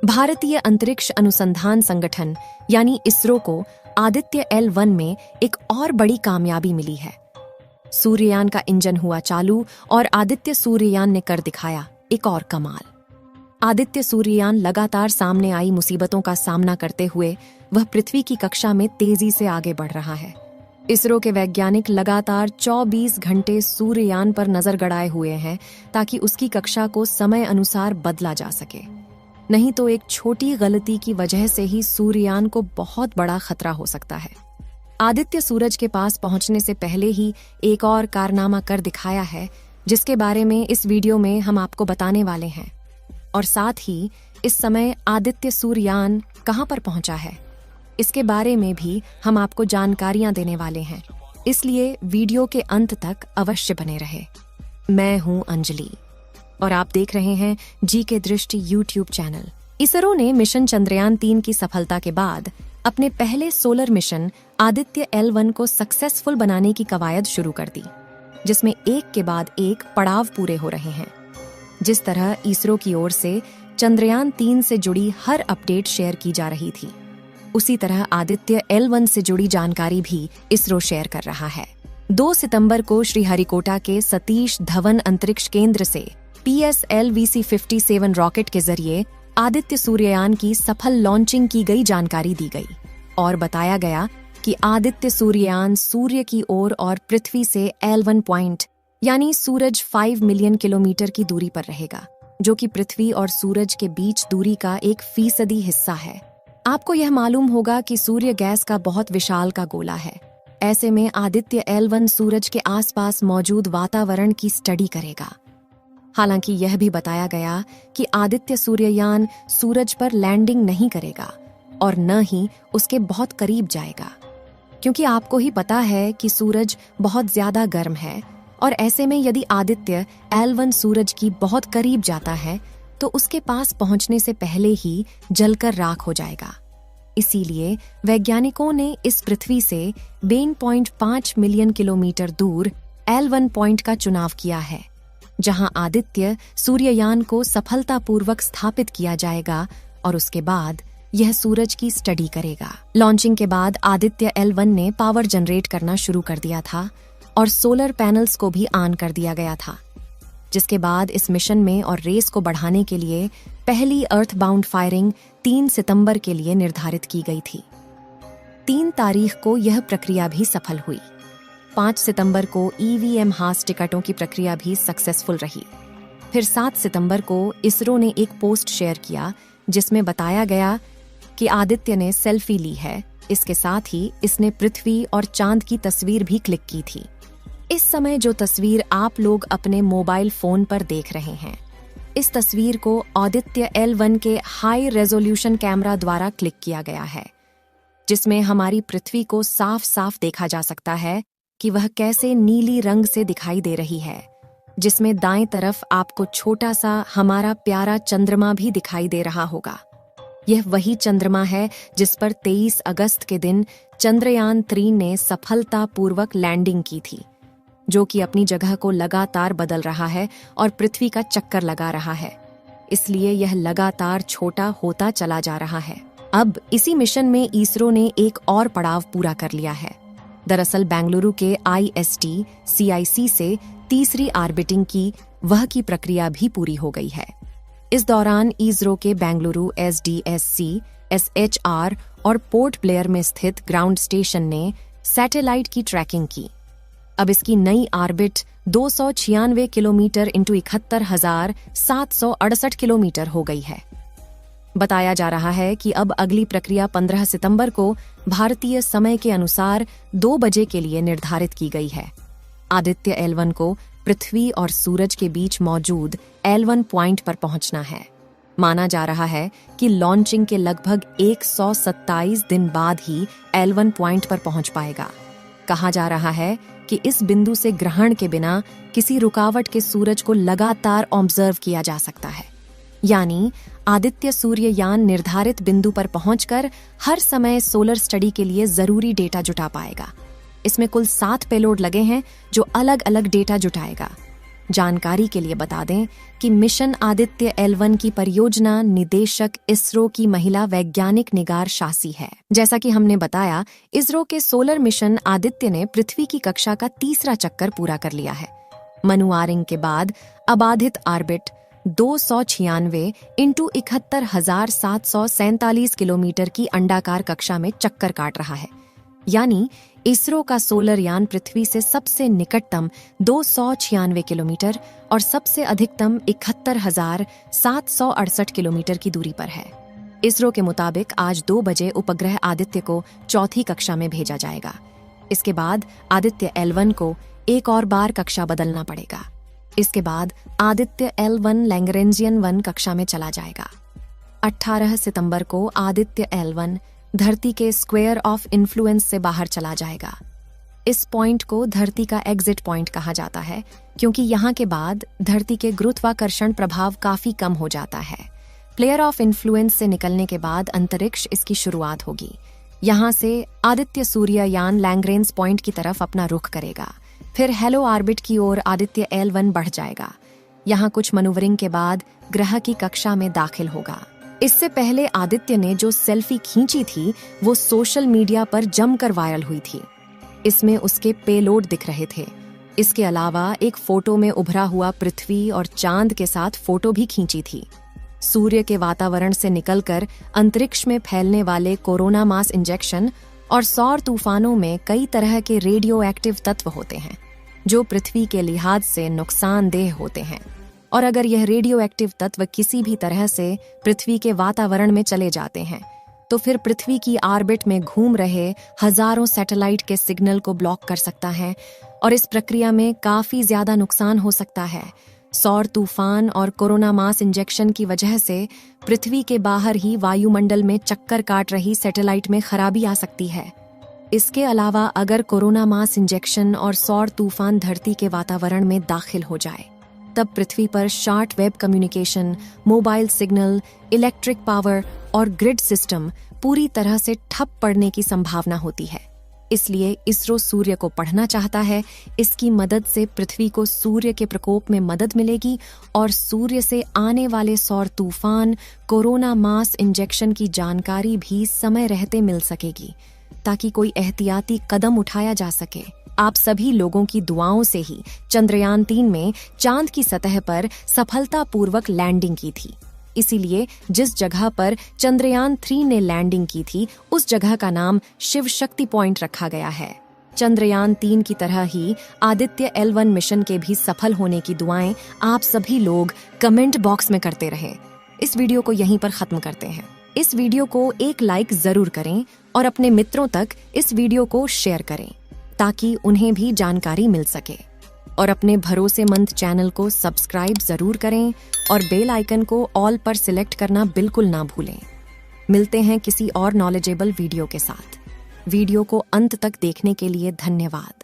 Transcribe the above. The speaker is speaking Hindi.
भारतीय अंतरिक्ष अनुसंधान संगठन यानी इसरो को आदित्य L1 में एक और बड़ी कामयाबी मिली है। सूर्ययान का इंजन हुआ चालू और आदित्य सूर्ययान ने कर दिखाया एक और कमाल। आदित्य सूर्ययान लगातार सामने आई मुसीबतों का सामना करते हुए वह पृथ्वी की कक्षा में तेजी से आगे बढ़ रहा है। इसरो के वैज्ञानिक लगातार 24 घंटे सूर्ययान पर नजर गड़ाए हुए हैं ताकि उसकी कक्षा को समय अनुसार बदला जा सके। नहीं तो एक छोटी गलती की वजह से ही सूर्ययान को बहुत बड़ा खतरा हो सकता है। आदित्य सूरज के पास पहुंचने से पहले ही एक और कारनामा कर दिखाया है, जिसके बारे में इस वीडियो में हम आपको बताने वाले हैं। और साथ ही इस समय आदित्य सूर्ययान कहां पर पहुंचा है, इसके बारे में भी हम आपको जानकारियां देने वाले हैं। इसलिए वीडियो के अंत तक अवश्य बने रहे। मैं हूं अंजलि और आप देख रहे हैं जी के दृष्टि यूट्यूब चैनल। इसरो ने मिशन चंद्रयान 3 की सफलता के बाद अपने पहले सोलर मिशन आदित्य L1 को सक्सेसफुल बनाने की कवायद शुरू कर दी, जिसमें एक के बाद एक पड़ाव पूरे हो रहे हैं। जिस तरह इसरो की ओर से चंद्रयान 3 से जुड़ी हर अपडेट शेयर की जा रही थी, उसी तरह आदित्य L1 से जुड़ी जानकारी भी इसरो शेयर कर रहा है। 2 सितंबर को श्रीहरिकोटा के सतीश धवन अंतरिक्ष केंद्र से PSLV-C-57 रॉकेट के जरिए आदित्य सूर्ययान की सफल लॉन्चिंग की गई जानकारी दी गई और बताया गया कि आदित्य सूर्ययान सूर्य की ओर और पृथ्वी से L1 पॉइंट यानी सूरज 5 मिलियन किलोमीटर की दूरी पर रहेगा, जो कि पृथ्वी और सूरज के बीच दूरी का 1% हिस्सा है। आपको यह मालूम होगा कि सूर्य गैस का बहुत विशाल का गोला है। ऐसे में आदित्य L1 सूरज के आसपास मौजूद वातावरण की स्टडी करेगा। हालांकि यह भी बताया गया कि आदित्य सूर्ययान सूरज पर लैंडिंग नहीं करेगा और न ही उसके बहुत करीब जाएगा, क्योंकि आपको ही पता है कि सूरज बहुत ज्यादा गर्म है और ऐसे में यदि आदित्य L1 सूरज की बहुत करीब जाता है तो उसके पास पहुंचने से पहले ही जलकर राख हो जाएगा। इसीलिए वैज्ञानिकों ने इस पृथ्वी से 2.5 मिलियन किलोमीटर दूर L1 पॉइंट का चुनाव किया है, जहां आदित्य सूर्ययान को सफलतापूर्वक स्थापित किया जाएगा और उसके बाद यह सूरज की स्टडी करेगा। लॉन्चिंग के बाद आदित्य L1 ने पावर जनरेट करना शुरू कर दिया था और सोलर पैनल्स को भी ऑन कर दिया गया था, जिसके बाद इस मिशन में और रेस को बढ़ाने के लिए पहली अर्थबाउंड फायरिंग 3 सितंबर के लिए निर्धारित की गई थी। 3 तारीख को यह प्रक्रिया भी सफल हुई। 5 सितंबर को EVM हास टिकटों की प्रक्रिया भी सक्सेसफुल रही। फिर 7 सितंबर को इसरो ने एक पोस्ट शेयर किया जिसमें बताया गया कि आदित्य ने सेल्फी ली है। इसके साथ ही इसने पृथ्वी और चांद की तस्वीर भी क्लिक की थी। इस समय जो तस्वीर आप लोग अपने मोबाइल फोन पर देख रहे हैं, इस तस्वीर को आदित्य L1 के हाई रेजोल्यूशन कैमरा द्वारा क्लिक किया गया है, जिसमें हमारी पृथ्वी को साफ साफ देखा जा सकता है कि वह कैसे नीली रंग से दिखाई दे रही है, जिसमें दाएं तरफ आपको छोटा सा हमारा प्यारा चंद्रमा भी दिखाई दे रहा होगा। यह वही चंद्रमा है जिस पर 23 अगस्त के दिन चंद्रयान 3 ने सफलतापूर्वक लैंडिंग की थी, जो कि अपनी जगह को लगातार बदल रहा है और पृथ्वी का चक्कर लगा रहा है। इसलिए यह लगातार छोटा होता चला जा रहा है। अब इसी मिशन में इसरो ने एक और पड़ाव पूरा कर लिया है। दरअसल बेंगलुरु के IST CIC से तीसरी ऑर्बिटिंग की प्रक्रिया भी पूरी हो गई है। इस दौरान इसरो के बेंगलुरु SDSC, SHR और पोर्ट ब्लेयर में स्थित ग्राउंड स्टेशन ने सैटेलाइट की ट्रैकिंग की। अब इसकी नई ऑर्बिट 296 किलोमीटर इंटू 71,768 किलोमीटर हो गई है। बताया जा रहा है कि अब अगली प्रक्रिया 15 सितंबर को भारतीय समय के अनुसार 2 बजे के लिए निर्धारित की गई है। आदित्य L1 को पृथ्वी और सूरज के बीच मौजूद L1 पॉइंट पर पहुंचना है। माना जा रहा है कि लॉन्चिंग के लगभग 127 दिन बाद ही L1 पॉइंट पर पहुंच पाएगा। कहा जा रहा है कि इस बिंदु से ग्रहण के बिना किसी रुकावट के सूरज को लगातार ऑब्जर्व किया जा सकता है। यानी आदित्य सूर्ययान निर्धारित बिंदु पर पहुंचकर हर समय सोलर स्टडी के लिए जरूरी डेटा जुटा पाएगा। इसमें कुल 7 पेलोड लगे हैं जो अलग अलग डेटा जुटाएगा। जानकारी के लिए बता दें कि मिशन आदित्य L1 की परियोजना निदेशक इसरो की महिला वैज्ञानिक निगार शासी है। जैसा कि हमने बताया, इसरो के सोलर मिशन आदित्य ने पृथ्वी की कक्षा का तीसरा चक्कर पूरा कर लिया है। मनुआरिंग के बाद अबाधित ऑर्बिट 296 इंटू 71,747 किलोमीटर की अंडाकार कक्षा में चक्कर काट रहा है। यानी इसरो का सोलर यान पृथ्वी से सबसे निकटतम 296 किलोमीटर और सबसे अधिकतम 71,768 किलोमीटर की दूरी पर है। इसरो के मुताबिक आज 2 बजे उपग्रह आदित्य को चौथी कक्षा में भेजा जाएगा। इसके बाद आदित्य L1 को एक और बार कक्षा बदलना पड़ेगा। इसके बाद आदित्य L1 लैग्रेंजियन 1 कक्षा में चला जाएगा। 18 सितंबर को आदित्य L1 धरती के स्क्वायर ऑफ इन्फ्लुएंस से बाहर चला जाएगा। इस पॉइंट को धरती का एग्जिट पॉइंट कहा जाता है, क्योंकि यहाँ के बाद धरती के गुरुत्वाकर्षण प्रभाव काफी कम हो जाता है। प्लेयर ऑफ इन्फ्लुएंस से निकलने के बाद अंतरिक्ष इसकी शुरुआत होगी। यहाँ से आदित्य सूर्य यान लैग्रेंज पॉइंट की तरफ अपना रुख करेगा। फिर हेलो ऑर्बिट की ओर आदित्य L1 बढ़ जाएगा। यहाँ कुछ मनूवरिंग के बाद ग्रह की कक्षा में दाखिल होगा। इससे पहले आदित्य ने जो सेल्फी खींची थी वो सोशल मीडिया पर जमकर वायरल हुई थी। इसमें उसके पेलोड दिख रहे थे। इसके अलावा एक फोटो में उभरा हुआ पृथ्वी और चांद के साथ फोटो भी खींची थी। सूर्य के वातावरण से निकलकर अंतरिक्ष में फैलने वाले कोरोना मास इंजेक्शन और सौर तूफानों में कई तरह के रेडियो एक्टिव तत्व होते हैं जो पृथ्वी के लिहाज से नुकसानदेह होते हैं। और अगर यह रेडियो एक्टिव तत्व किसी भी तरह से पृथ्वी के वातावरण में चले जाते हैं तो फिर पृथ्वी की ऑर्बिट में घूम रहे हजारों सैटेलाइट के सिग्नल को ब्लॉक कर सकता है और इस प्रक्रिया में काफी ज्यादा नुकसान हो सकता है। सौर तूफान और कोरोना मास इंजेक्शन की वजह से पृथ्वी के बाहर ही वायुमंडल में चक्कर काट रही सैटेलाइट में खराबी आ सकती है। इसके अलावा अगर कोरोना मास इंजेक्शन और सौर तूफान धरती के वातावरण में दाखिल हो जाए तब पृथ्वी पर short web communication, mobile signal, electric power और ग्रिड सिस्टम पूरी तरह से ठप पड़ने की संभावना होती है। इसलिए इसरो सूर्य को पढ़ना चाहता है। इसकी मदद से पृथ्वी को सूर्य के प्रकोप में मदद मिलेगी और सूर्य से आने वाले सौर तूफान, कोरोना मास इंजेक्शन की जानकारी भी समय रहते मिल सकेगी ताकि कोई एहतियाती कदम उठाया जा सके। आप सभी लोगों की दुआओं से ही चंद्रयान 3 में चांद की सतह पर सफलतापूर्वक लैंडिंग की थी। इसीलिए जिस जगह पर चंद्रयान 3 ने लैंडिंग की थी उस जगह का नाम शिव शक्ति पॉइंट रखा गया है। चंद्रयान 3 की तरह ही आदित्य L1 मिशन के भी सफल होने की दुआएं आप सभी लोग कमेंट बॉक्स में करते रहें। इस वीडियो को यहीं पर खत्म करते हैं। इस वीडियो को एक लाइक जरूर करें और अपने मित्रों तक इस वीडियो को शेयर करें ताकि उन्हें भी जानकारी मिल सके। और अपने भरोसेमंद चैनल को सब्सक्राइब जरूर करें और बेल आइकन को ऑल पर सिलेक्ट करना बिल्कुल ना भूलें। मिलते हैं किसी और नॉलेजेबल वीडियो के साथ। वीडियो को अंत तक देखने के लिए धन्यवाद।